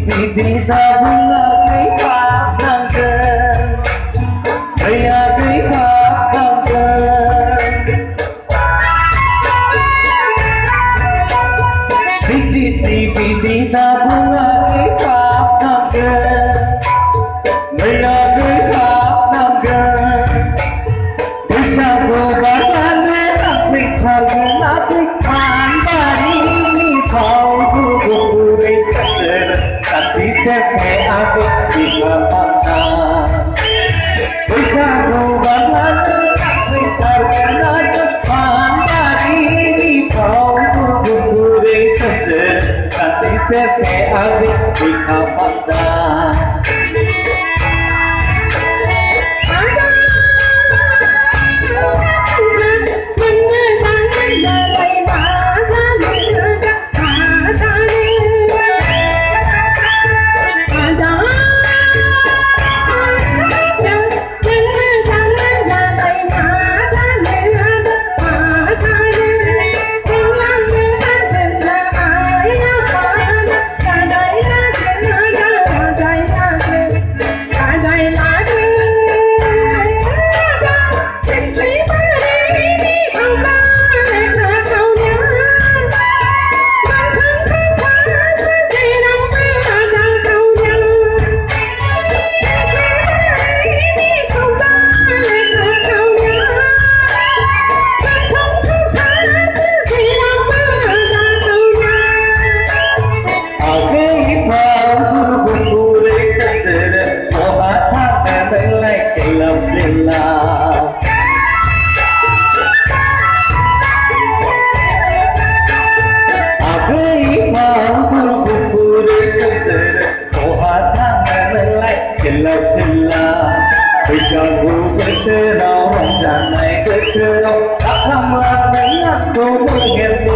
Kita bunga kehap nangken Raya kehap nangken Kita bunga kehap nangken Raya kehap nangken Bisa gobatane apik harga apik Mandari kau gugure seger Kasih sepe apik di mata Bisa gobatane apik harga apik Mandari kau gugure seger Kasih sepe apik di mata Jago berterau, jangan naik ke terau, tak lama dengan aku menghilang.